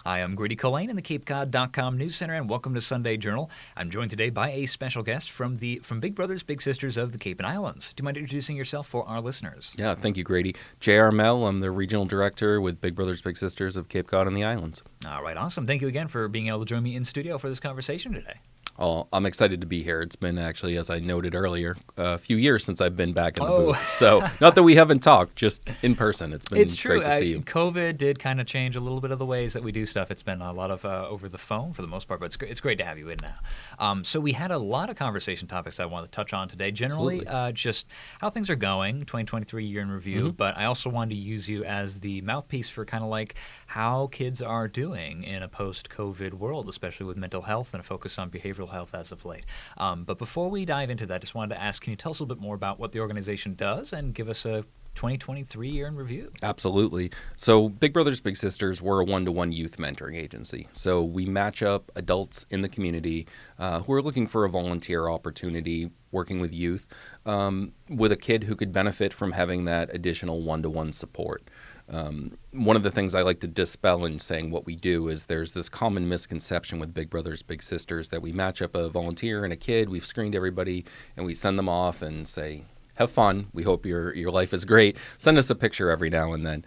I am Grady Colleen in the CapeCod.com News Center, and welcome to Sunday Journal. I'm joined today by a special guest from Big Brothers Big Sisters of the Cape and Islands. Do you mind introducing yourself for our listeners? Yeah, thank you, Grady. J.R. Mell, I'm the regional director with Big Brothers Big Sisters of Cape Cod and the Islands. All right, awesome. Thank you again for being able to join me in studio for this conversation today. Oh, I'm excited to be here. It's been actually, as I noted earlier, a few years since I've been back in the booth. So not that we haven't talked, just in person. It's been great to see you. COVID did kind of change a little bit of the ways that we do stuff. It's been a lot of over the phone for the most part, but it's great to have you in now. So we had a lot of conversation topics I wanted to touch on today. Generally, just how things are going, 2023 year in review, but I also wanted to use you as the mouthpiece for kind of like how kids are doing in a post-COVID world, especially with mental health and a focus on behavioral health as of late. But before we dive into that, I just wanted to ask, can you tell us a little bit more about what the organization does and give us a 2023 year in review? Absolutely. So Big Brothers Big Sisters, we're a one-to-one youth mentoring agency. So we match up adults in the community who are looking for a volunteer opportunity working with youth with a kid who could benefit from having that additional one-to-one support. One of the things I like to dispel in saying what we do is there's this common misconception with Big Brothers Big Sisters that we match up a volunteer and a kid, we've screened everybody, and we send them off and say, have fun. We hope your life is great. Send us a picture every now and then.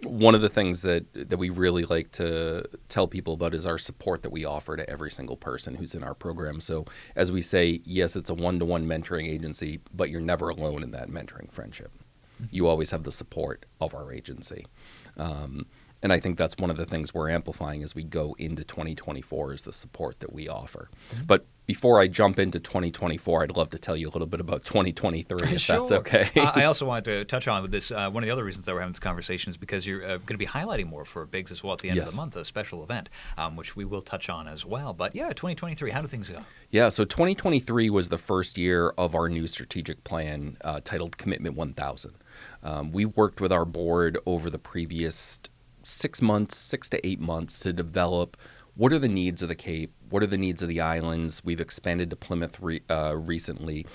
One of the things that we really like to tell people about is our support that we offer to every single person who's in our program. So as we say, yes, it's a one-to-one mentoring agency, but you're never alone in that mentoring friendship. You always have the support of our agency. And I think that's one of the things we're amplifying as we go into 2024 is the support that we offer. But before I jump into 2024, I'd love to tell you a little bit about 2023, if that's okay. I also wanted to touch on with this, one of the other reasons that we're having this conversation is because you're going to be highlighting more for Bigs as well at the end of the month, a special event, which we will touch on as well. But yeah, 2023, how do things go? Yeah, so 2023 was the first year of our new strategic plan titled Commitment 1000. We worked with our board over the previous 6 to 8 months to develop what are the needs of the Cape, what are the needs of the islands. We've expanded to Plymouth recently.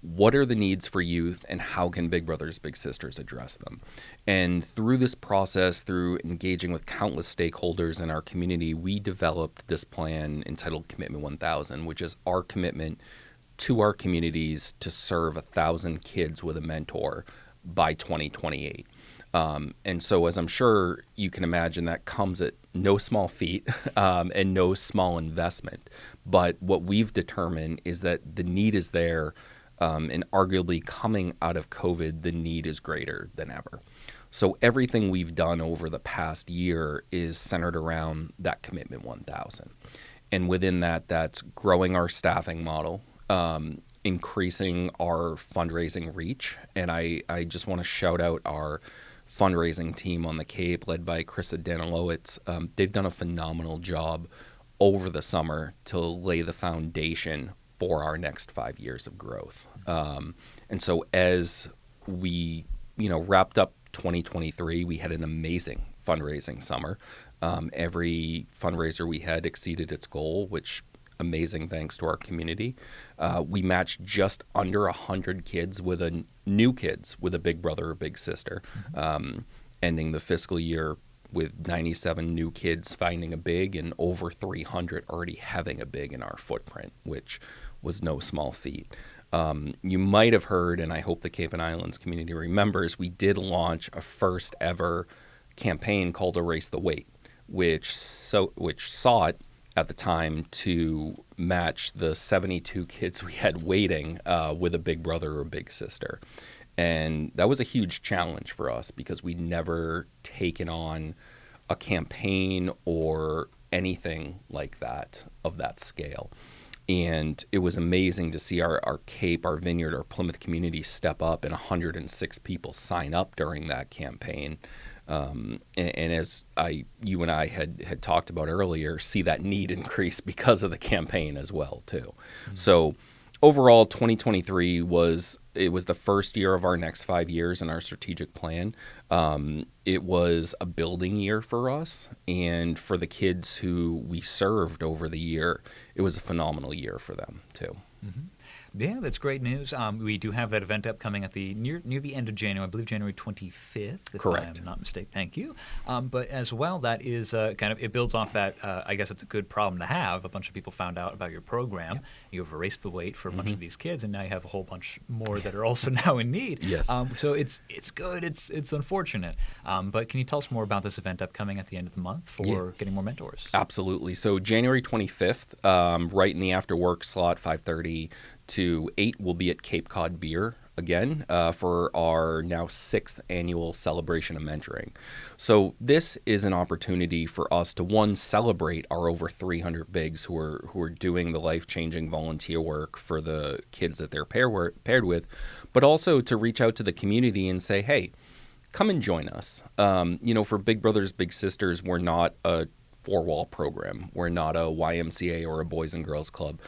What are the needs for youth, and how can Big Brothers Big Sisters address them? And through this process, through engaging with countless stakeholders in our community, we developed this plan entitled Commitment 1000, which is our commitment to our communities to serve 1,000 kids with a mentor by 2028. And so, as I'm sure you can imagine, that comes at no small feat and no small investment. But what we've determined is that the need is there, and arguably coming out of COVID, the need is greater than ever. So everything we've done over the past year is centered around that Commitment 1000. And within that, that's growing our staffing model, increasing our fundraising reach. And I just want to shout out our fundraising team on the Cape, led by Krista Danilowitz. They've done a phenomenal job over the summer to lay the foundation for our next 5 years of growth. And so as we, wrapped up 2023, we had an amazing fundraising summer. Every fundraiser we had exceeded its goal, which amazing thanks to our community. We matched just under 100 kids with new kids with a big brother or big sister, ending the fiscal year with 97 new kids finding a big and over 300 already having a big in our footprint, which was no small feat. You might have heard, and I hope the Cape and Islands community remembers, we did launch a first ever campaign called Erase the Wait, which sought at the time to match the 72 kids we had waiting with a big brother or big sister. And that was a huge challenge for us because we'd never taken on a campaign or anything like that of that scale. And it was amazing to see our Cape, our Vineyard, our Plymouth community step up and 106 people sign up during that campaign. And as you and I had talked about earlier, see that need increase because of the campaign as well, too. Mm-hmm. So overall, 2023 was the first year of our next 5 years in our strategic plan. It was a building year for us, and for the kids who we served over the year, it was a phenomenal year for them, too. Mm-hmm. Yeah, that's great news. We do have that event upcoming at the near the end of January, I believe January 25th, if Correct. I'm not mistaken. Thank you. But as well, that is kind of, it builds off that. I guess it's a good problem to have. A bunch of people found out about your program. You have erased the wait for a bunch of these kids, and now you have a whole bunch more that are also now in need. Yes. So it's good. It's unfortunate. But can you tell us more about this event upcoming at the end of the month for getting more mentors? Absolutely. So January 25th, right in the after work slot, 5:30 to 8, we'll be at Cape Cod Beer again for our now 6th annual celebration of mentoring. So this is an opportunity for us to, one, celebrate our over 300 bigs who are doing the life-changing volunteer work for the kids that they're paired with, but also to reach out to the community and say, hey, come and join us. For Big Brothers Big Sisters, we're not a four-wall program. We're not a YMCA or a Boys and Girls Club.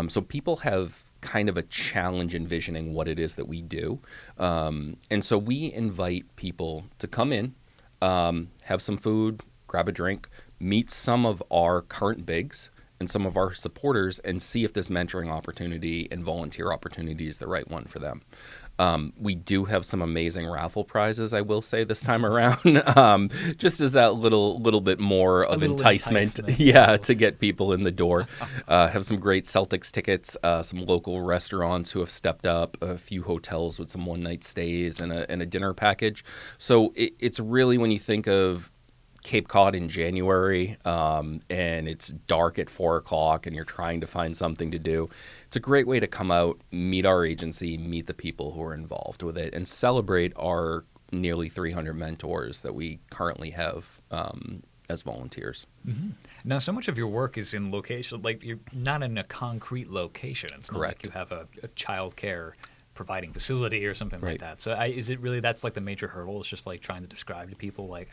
So people have kind of a challenge envisioning what it is that we do. And so we invite people to come in, have some food, grab a drink, meet some of our current bigs and some of our supporters, and see if this mentoring opportunity and volunteer opportunity is the right one for them. We do have some amazing raffle prizes, I will say, this time around, just as that little bit more of enticement. To get people in the door. Have some great Celtics tickets, some local restaurants who have stepped up, a few hotels with some one-night stays and a dinner package. So it's really, when you think of Cape Cod in January, and it's dark at 4 o'clock and you're trying to find something to do, it's a great way to come out, meet our agency, meet the people who are involved with it, and celebrate our nearly 300 mentors that we currently have as volunteers. Mm-hmm. Now, so much of your work is in location, like you're not in a concrete location. It's not like you have a child care providing facility or something like that. So is it really, that's like the major hurdle? It's just like trying to describe to people like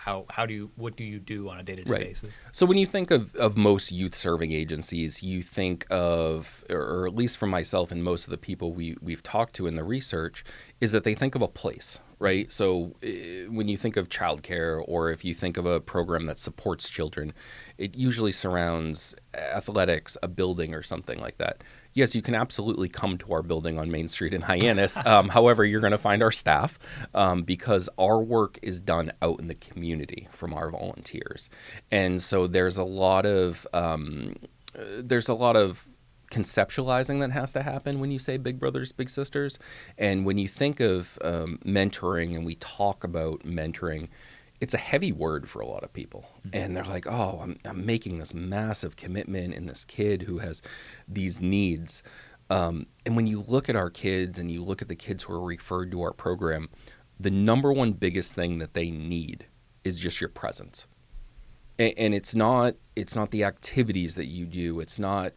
what do you do on a day-to-day basis? So when you think of most youth serving agencies, you think of, or at least for myself and most of the people we've talked to in the research, is that they think of a place, right? So when you think of childcare, or if you think of a program that supports children, it usually surrounds athletics, a building, or something like that. Yes, you can absolutely come to our building on Main Street in Hyannis. However, you're going to find our staff because our work is done out in the community from our volunteers. And so there's a lot of conceptualizing that has to happen when you say Big Brothers, Big Sisters. And when you think of mentoring, and we talk about mentoring, it's a heavy word for a lot of people. And they're like, oh, I'm making this massive commitment in this kid who has these needs. And when you look at our kids and you look at the kids who are referred to our program, the number one biggest thing that they need is just your presence. And it's not the activities that you do. It's not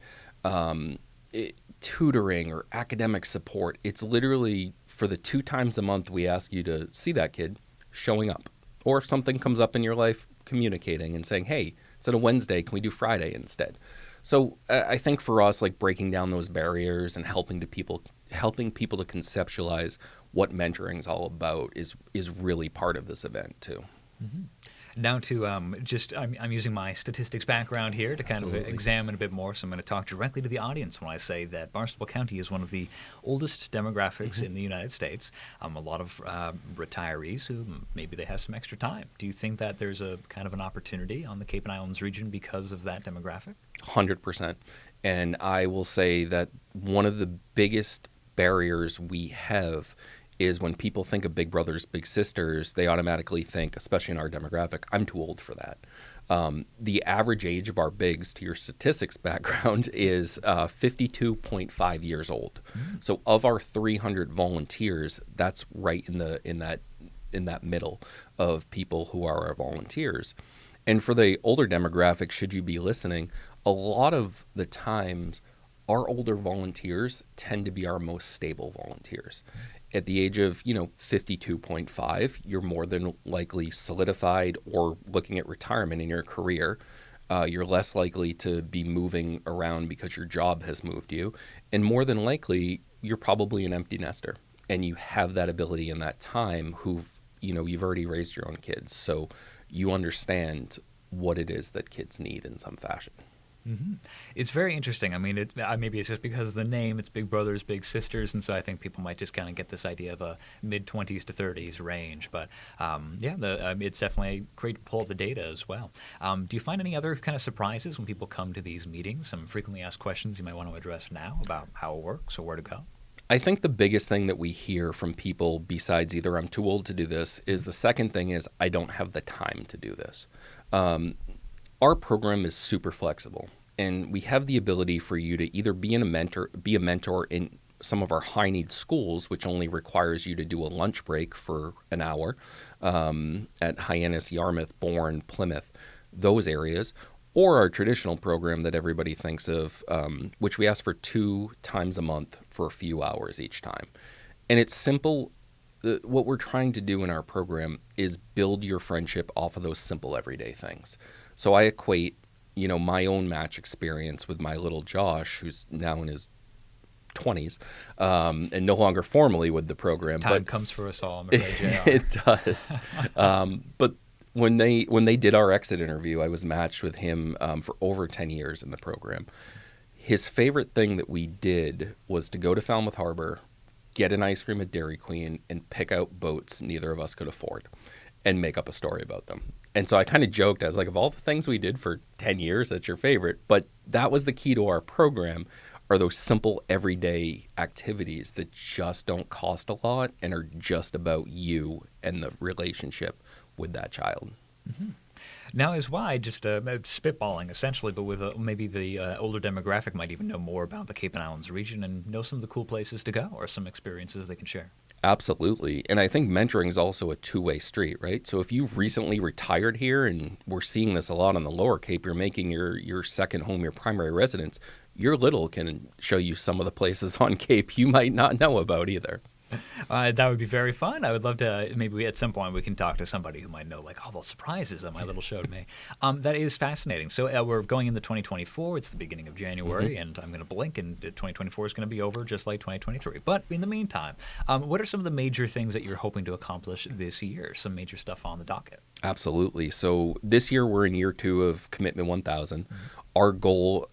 tutoring or academic support. It's literally, for the 2 times a month we ask you to see that kid, showing up. Or if something comes up in your life, communicating and saying, hey, instead of Wednesday, can we do Friday instead? So I think for us, like, breaking down those barriers and helping people to conceptualize what mentoring is all about is really part of this event too. Mm-hmm. Now to I'm using my statistics background here to kind of examine a bit more, so I'm going to talk directly to the audience when I say that Barnstable County is one of the oldest demographics in the United States. A lot of retirees who maybe they have some extra time. Do you think that there's a kind of an opportunity on the Cape and Islands region because of that demographic? 100%. And I will say that one of the biggest barriers we have is when people think of Big Brothers, Big Sisters, they automatically think, especially in our demographic, I'm too old for that. The average age of our bigs, to your statistics background, is 52.5 years old. Mm-hmm. So of our 300 volunteers, that's right in that middle of people who are our volunteers. And for the older demographic, should you be listening, a lot of the times our older volunteers tend to be our most stable volunteers. At the age of, 52.5, you're more than likely solidified or looking at retirement in your career. You're less likely to be moving around because your job has moved you. And more than likely, you're probably an empty nester. And you have that ability in that time you've already raised your own kids. So you understand what it is that kids need in some fashion. It's very interesting. I mean, maybe it's just because of the name. It's Big Brothers, Big Sisters, and so I think people might just kind of get this idea of a mid-20s to 30s range. But it's definitely great to pull up the data as well. Do you find any other kind of surprises when people come to these meetings? Some frequently asked questions you might want to address now about how it works or where to go? I think the biggest thing that we hear from people, besides either I'm too old to do this, is the second thing is I don't have the time to do this. Our program is super flexible, and we have the ability for you to either be a mentor in some of our high need schools, which only requires you to do a lunch break for an hour at Hyannis, Yarmouth, Bourne, Plymouth, those areas, or our traditional program that everybody thinks of, which we ask for 2 times a month for a few hours each time. And it's simple. What we're trying to do in our program is build your friendship off of those simple everyday things. So I equate, my own match experience with my little Josh, who's now in his 20s, and no longer formally with the program. Time comes for us all, I'm afraid, JR. It does. But when they did our exit interview, I was matched with him for over 10 years in the program. His favorite thing that we did was to go to Falmouth Harbor, get an ice cream at Dairy Queen, and pick out boats neither of us could afford and make up a story about them. And so I kind of joked, I was like, of all the things we did for 10 years, that's your favorite. But that was the key to our program, are those simple everyday activities that just don't cost a lot and are just about you and the relationship with that child. Mm-hmm. Now, as why, just spitballing essentially, but with maybe the older demographic might even know more about the Cape and Islands region and know some of the cool places to go or some experiences they can share. Absolutely. And I think mentoring is also a two-way street, right? So if you've recently retired here, and we're seeing this a lot on the Lower Cape, you're making your second home your primary residence, your little can show you some of the places on Cape you might not know about either. That would be very fun. I would love to, maybe at some point we can talk to somebody who might know like all those surprises that my little showed me. That is fascinating. So we're going into 2024. It's the beginning of January, and I'm going to blink and 2024 is going to be over just like 2023. But in the meantime, what are some of the major things that you're hoping to accomplish this year? Some major stuff on the docket? Absolutely. So this year we're in year 2 of Commitment 1000. Our goal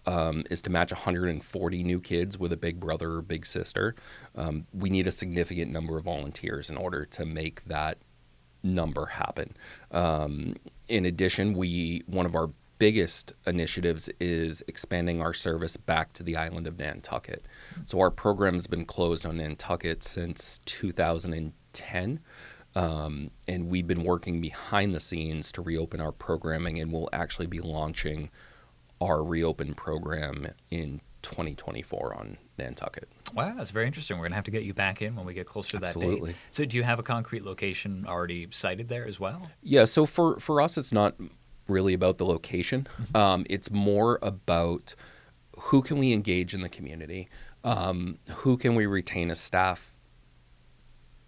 is to match 140 new kids with a big brother or big sister. We need a significant number of volunteers in order to make that number happen. In addition, one of our biggest initiatives is expanding our service back to the island of Nantucket. So our program's been closed on Nantucket since 2010. And we've been working behind the scenes to reopen our programming, and we'll actually be launching our reopened program in 2024 on Nantucket. Wow, that's very interesting. We're going to have to get you back in when we get closer to that date. Absolutely. So do you have a concrete location already cited there as well? Yeah, so for us, it's not really about the location. It's more about who can we engage in the community, who can we retain as staff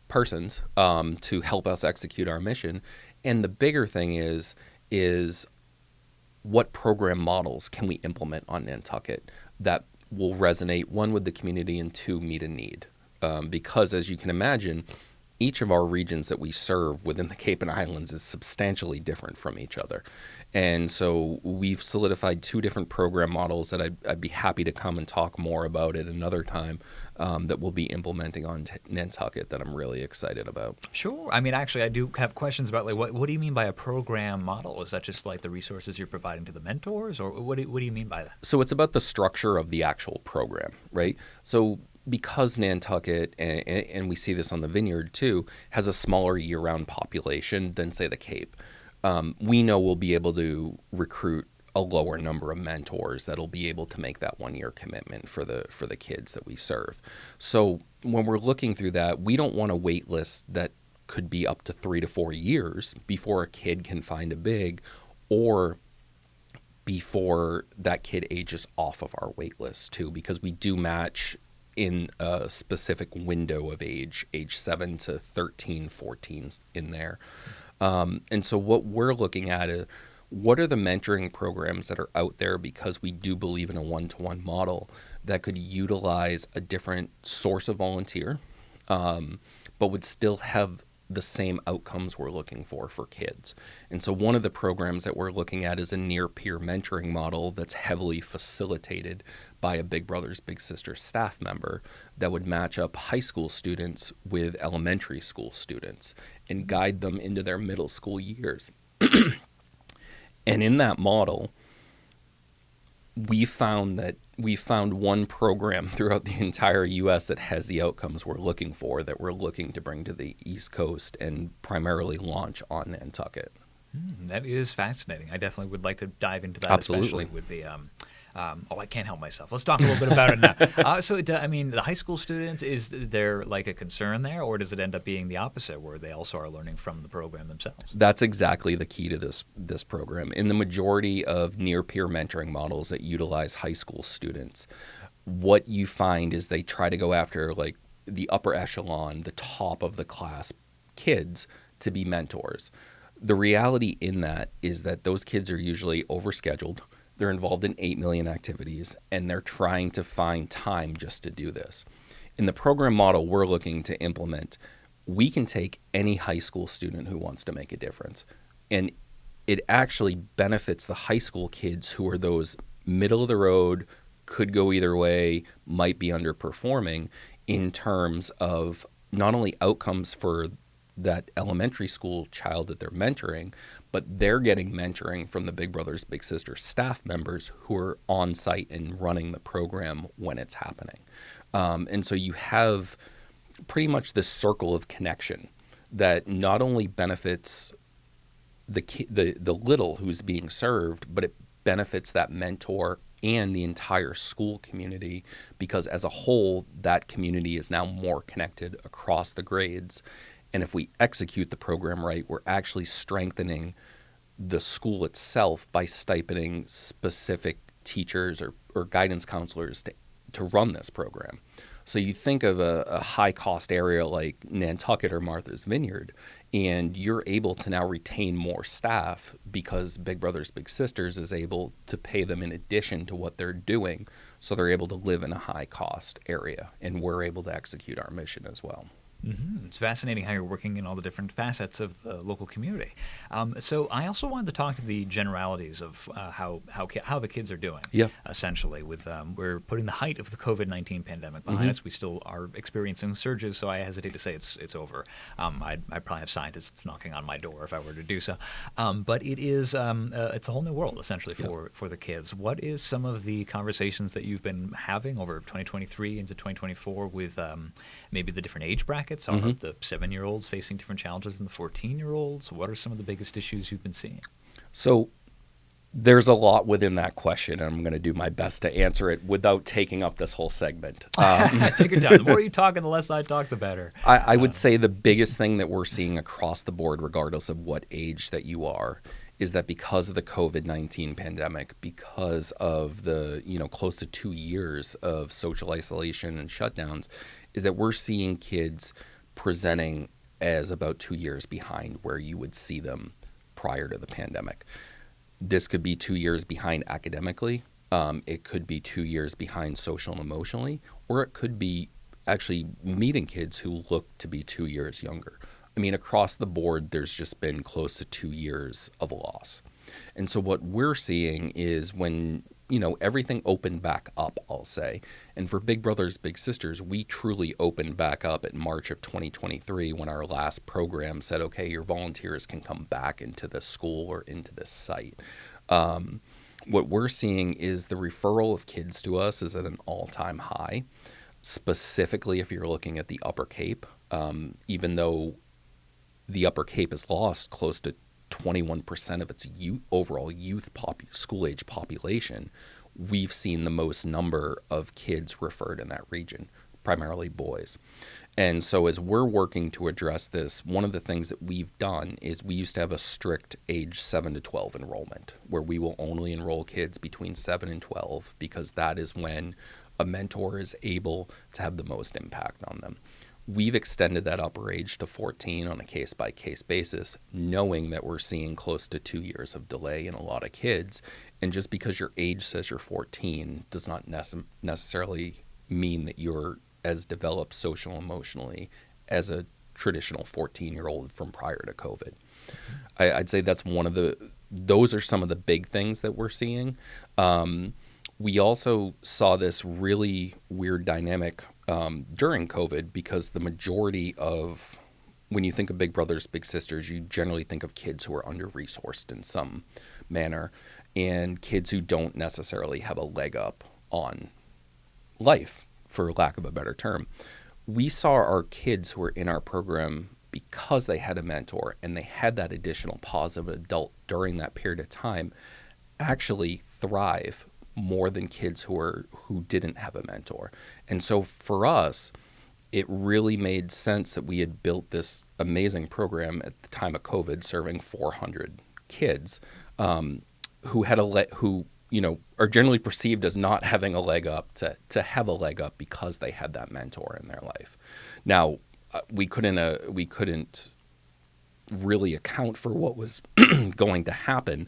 persons to help us execute our mission. And the bigger thing is what program models can we implement on Nantucket that will resonate, one, with the community, and 2, meet a need. Because as you can imagine, each of our regions that we serve within the Cape and Islands is substantially different from each other. And so we've solidified 2 different program models that I'd be happy to come and talk more about at another time that we'll be implementing on Nantucket that I'm really excited about. Sure. I mean, actually, I do have questions about, like, what do you mean by a program model? Is that just like the resources you're providing to the mentors, or what do you mean by that? So it's about the structure of the actual program, right? So because Nantucket, and we see this on the Vineyard too, has a smaller year-round population than, say, the Cape, we know we'll be able to recruit a lower number of mentors that'll be able to make that 1-year commitment for the kids that we serve. So when we're looking through that, we don't want a wait list that could be up to 3 to 4 years before a kid can find a big, or before that kid ages off of our wait list too, because we do match in a specific window of age 7 to 13, 14 in there. And so what we're looking at is, what are the mentoring programs that are out there, because we do believe in a one-to-one model that could utilize a different source of volunteer, but would still have the same outcomes we're looking for kids. And so one of the programs that we're looking at is a near-peer mentoring model that's heavily facilitated by a Big Brothers Big Sisters staff member that would match up high school students with elementary school students and guide them into their middle school years. And in that model, we found one program throughout the entire U.S. that has the outcomes we're looking for, that we're looking to bring to the East Coast and primarily launch on Nantucket. That is fascinating. I definitely would like to dive into that, Absolutely. especially with the I can't help myself. Let's talk a little bit about it now. The high school students, is there like a concern there, or does it end up being the opposite, where they also are learning from the program themselves? That's exactly the key to this program. In the majority of near-peer mentoring models that utilize high school students, what you find is they try to go after like the upper echelon, the top of the class kids to be mentors. The reality in that is that those kids are usually overscheduled. They're involved in 8 million activities, and they're trying to find time just to do this. In the program model we're looking to implement, we can take any high school student who wants to make a difference. And it actually benefits the high school kids who are those middle of the road, could go either way, might be underperforming in terms of not only outcomes for that elementary school child that they're mentoring, but they're getting mentoring from the Big Brothers Big Sisters staff members who are on site and running the program when it's happening. And so you have pretty much this circle of connection that not only benefits the little who's being served, but it benefits that mentor and the entire school community, because as a whole, that community is now more connected across the grades. And if we execute the program right, we're actually strengthening the school itself by stipending specific teachers or guidance counselors to run this program. So you think of a high-cost area like Nantucket or Martha's Vineyard, and you're able to now retain more staff because Big Brothers Big Sisters is able to pay them in addition to what they're doing, so they're able to live in a high-cost area, and we're able to execute our mission as well. Mm-hmm. It's fascinating how you're working in all the different facets of the local community. So I also wanted to talk the generalities of how the kids are doing. Yeah. Essentially, with we're putting the height of the COVID-19 pandemic behind us. We still are experiencing surges, so I hesitate to say it's over. I'd probably have scientists knocking on my door if I were to do so. But it is it's a whole new world essentially for the kids. What is some of the conversations that you've been having over 2023 into 2024 with maybe the different age brackets? Are the 7-year-olds facing different challenges than the 14-year-olds? What are some of the biggest issues you've been seeing? So there's a lot within that question, and I'm going to do my best to answer it without taking up this whole segment. Take your time. The more you talk and the less I talk, the better. I would say the biggest thing that we're seeing across the board, regardless of what age that you are, is that because of the COVID-19 pandemic, because of the close to 2 years of social isolation and shutdowns, is that we're seeing kids presenting as about 2 years behind where you would see them prior to the pandemic. This could be 2 years behind academically. It could be 2 years behind social and emotionally, or it could be actually meeting kids who look to be 2 years younger. I mean, across the board, there's just been close to 2 years of loss. And so what we're seeing is when everything opened back up, I'll say. And for Big Brothers Big Sisters, we truly opened back up in March of 2023 when our last program said, okay, your volunteers can come back into the school or into this site. What we're seeing is the referral of kids to us is at an all-time high, specifically if you're looking at the Upper Cape, even though the Upper Cape has lost close to 21% of its overall youth school-age population, we've seen the most number of kids referred in that region, primarily boys. And so as we're working to address this, one of the things that we've done is we used to have a strict age 7 to 12 enrollment, where we will only enroll kids between 7 and 12 because that is when a mentor is able to have the most impact on them. We've extended that upper age to 14 on a case-by-case basis, knowing that we're seeing close to 2 years of delay in a lot of kids. And just because your age says you're 14 does not necessarily mean that you're as developed social emotionally as a traditional 14-year-old from prior to COVID. I'd say that's those are some of the big things that we're seeing. We also saw this really weird dynamic during COVID, because the majority of, when you think of big brothers, big sisters, you generally think of kids who are under-resourced in some manner, and kids who don't necessarily have a leg up on life, for lack of a better term. We saw our kids who were in our program, because they had a mentor and they had that additional positive adult during that period of time, actually thrive more than kids who didn't have a mentor. And so for us, it really made sense that we had built this amazing program at the time of COVID, serving 400 kids who are generally perceived as not having a leg up, to have a leg up because they had that mentor in their life. Now, we couldn't really account for what was going to happen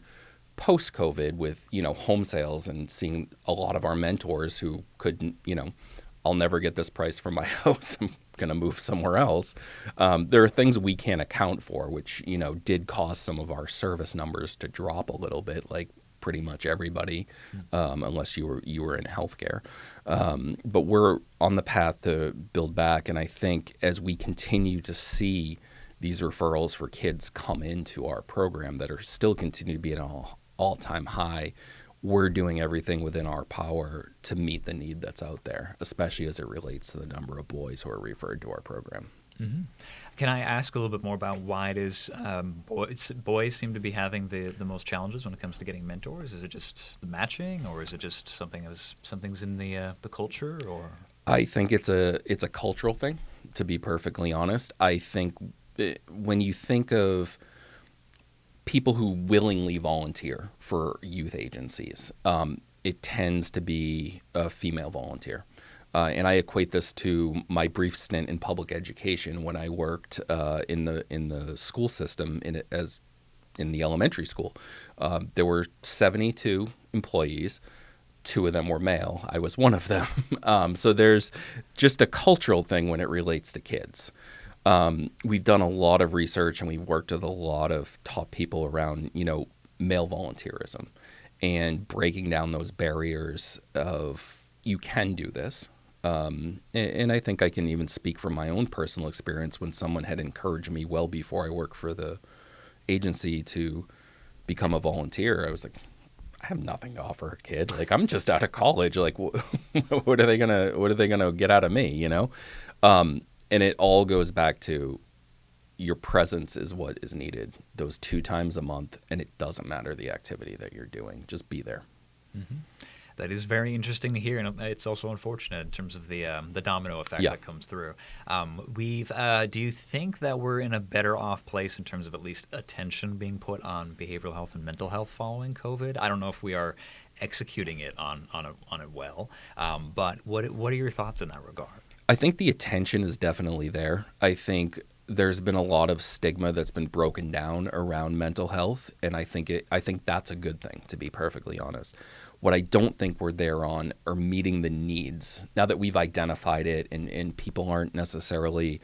post-COVID with, home sales, and seeing a lot of our mentors who couldn't, I'll never get this price for my house, I'm going to move somewhere else. There are things we can't account for, which, did cause some of our service numbers to drop a little bit, like pretty much everybody, unless you were in healthcare. But we're on the path to build back. And I think as we continue to see these referrals for kids come into our program that are still continue to be at an all-time high, we're doing everything within our power to meet the need that's out there, especially as it relates to the number of boys who are referred to our program. Mm-hmm. Can I ask a little bit more about why it is boys seem to be having the most challenges when it comes to getting mentors? Is it just the matching, or is it just something's in the culture? Or I think it's a cultural thing, to be perfectly honest. I think when you think of people who willingly volunteer for youth agencies, it tends to be a female volunteer. And I equate this to my brief stint in public education when I worked in the school system in the elementary school. There were 72 employees. 2 of them were male. I was one of them. So there's just a cultural thing when it relates to kids. We've done a lot of research, and we've worked with a lot of top people around, male volunteerism, and breaking down those barriers of, you can do this. And I think I can even speak from my own personal experience when someone had encouraged me well before I worked for the agency to become a volunteer. I was like, I have nothing to offer a kid. Like, I'm just out of college. Like, what are they gonna get out of me? And it all goes back to your presence is what is needed those 2 times a month, and it doesn't matter the activity that you're doing. Just be there. Mm-hmm. That is very interesting to hear, and it's also unfortunate in terms of the domino effect that comes through. Do you think that we're in a better off place in terms of at least attention being put on behavioral health and mental health following COVID? I don't know if we are executing it on it well, but what are your thoughts in that regard? I think the attention is definitely there. I think there's been a lot of stigma that's been broken down around mental health, and I think that's a good thing, to be perfectly honest. What I don't think we're there on are meeting the needs. Now that we've identified it, and people aren't necessarily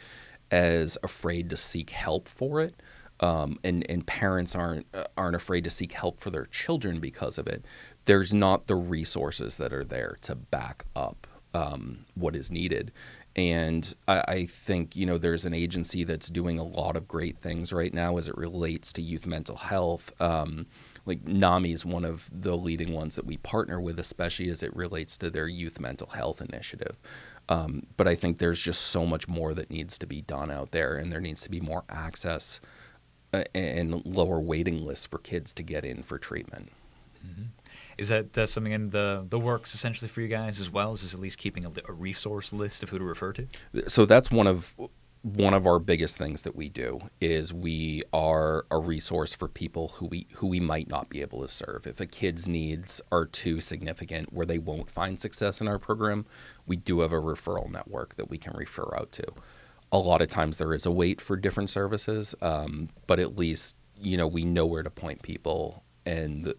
as afraid to seek help for it, and parents aren't afraid to seek help for their children because of it, there's not the resources that are there to back up what is needed. And I think, there's an agency that's doing a lot of great things right now as it relates to youth mental health. Like NAMI is one of the leading ones that we partner with, especially as it relates to their youth mental health initiative. But I think there's just so much more that needs to be done out there, and there needs to be more access and lower waiting lists for kids to get in for treatment. Mm-hmm. Is that something in the works essentially for you guys as well? Is this at least keeping a resource list of who to refer to? So that's one of our biggest things that we do is we are a resource for people who we might not be able to serve. If a kid's needs are too significant where they won't find success in our program, we do have a referral network that we can refer out to. A lot of times there is a wait for different services, but at least we know where to point people, and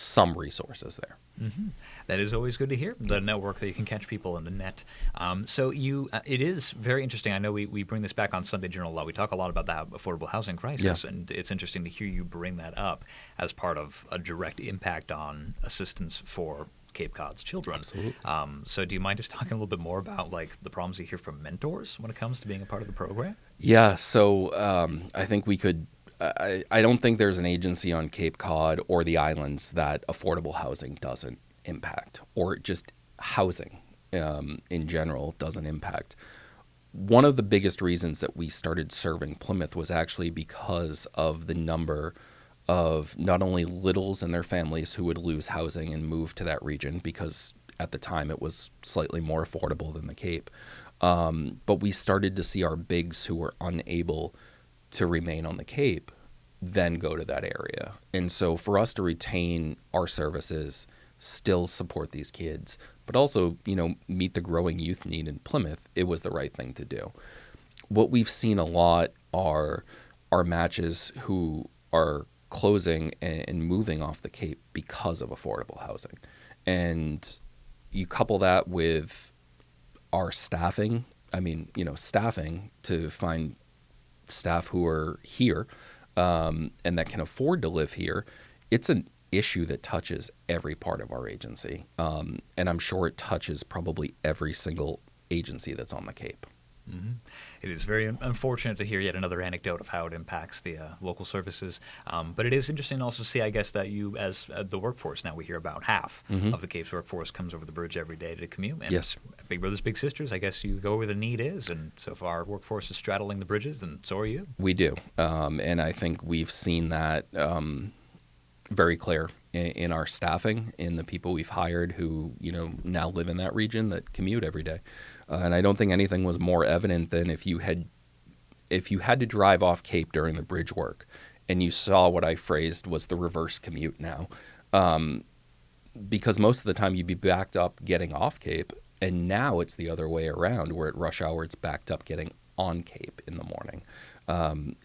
some resources there. That is always good to hear, the network that you can catch people in the net. It is very interesting. I know we bring this back on Sunday Journal a lot. We talk a lot about the affordable housing crisis, and it's interesting to hear you bring that up as part of a direct impact on assistance for Cape Cod's children. Absolutely. So do you mind just talking a little bit more about like the problems you hear from mentors when it comes to being a part of the program? Yeah, so I think we could I don't think there's an agency on Cape Cod or the islands that affordable housing doesn't impact, or just housing in general doesn't impact. One of the biggest reasons that we started serving Plymouth was actually because of the number of not only littles and their families who would lose housing and move to that region, because at the time it was slightly more affordable than the Cape. But we started to see our bigs who were unable to remain on the Cape then go to that area. And so for us to retain our services, still support these kids, but also, meet the growing youth need in Plymouth, it was the right thing to do. What we've seen a lot are matches who are closing and moving off the Cape because of affordable housing. And you couple that with our staffing, staffing to find staff who are here and that can afford to live here, it's an issue that touches every part of our agency. And I'm sure it touches probably every single agency that's on the Cape. Mm-hmm. It is very unfortunate to hear yet another anecdote of how it impacts the local services. But it is interesting to also see, I guess, that you, as the workforce, now we hear about half of the Cape's workforce comes over the bridge every day to commute. And yes. Big brothers, big sisters, I guess you go where the need is. And so far, our workforce is straddling the bridges, and so are you. We do. And I think we've seen that very clear in our staffing, in the people we've hired who, now live in that region that commute every day. And I don't think anything was more evident than if you had to drive off Cape during the bridge work and you saw what I phrased was the reverse commute now. Because most of the time you'd be backed up getting off Cape, and now it's the other way around, where at rush hour it's backed up getting on Cape in the morning.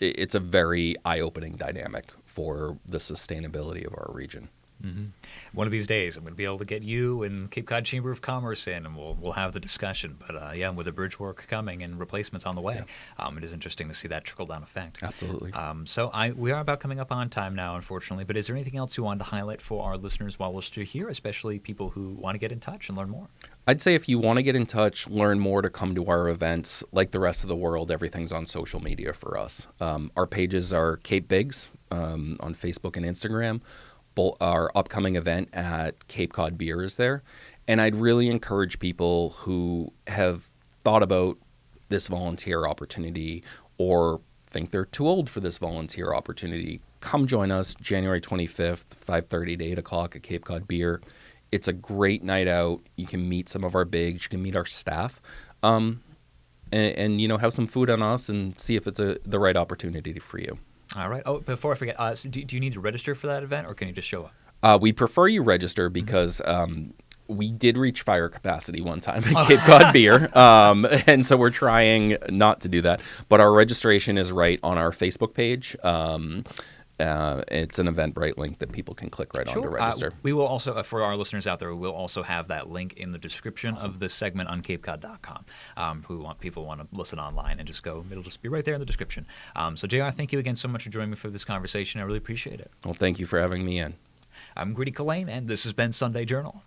It's a very eye-opening dynamic for the sustainability of our region. Mm-hmm. One of these days, I'm going to be able to get you and Cape Cod Chamber of Commerce in, and we'll have the discussion. But with the bridge work coming and replacements on the way, it is interesting to see that trickle-down effect. Absolutely. We are about coming up on time now, unfortunately. But is there anything else you wanted to highlight for our listeners while we're still here, especially people who want to get in touch and learn more? I'd say if you want to get in touch, learn more, to come to our events, like the rest of the world, everything's on social media for us. Our pages are Cape Bigs on Facebook and Instagram. Our upcoming event at Cape Cod Beer is there. And I'd really encourage people who have thought about this volunteer opportunity or think they're too old for this volunteer opportunity, come join us January 25th, 5:30 to 8 o'clock at Cape Cod Beer. It's a great night out. You can meet some of our bigs. You can meet our staff. And have some food on us and see if it's the right opportunity for you. All right. Oh, before I forget, do you need to register for that event, or can you just show up? We prefer you register because we did reach fire capacity one time at Cape Cod Beer, and so we're trying not to do that. But our registration is right on our Facebook page. It's an Eventbrite link that people can click right on to register. We will also, for our listeners out there, we will also have that link in the description of this segment on CapeCod.com. People want to listen online and just go, it'll just be right there in the description. So JR, thank you again so much for joining me for this conversation. I really appreciate it. Well, thank you for having me in. I'm Grady Collane, and this has been Sunday Journal.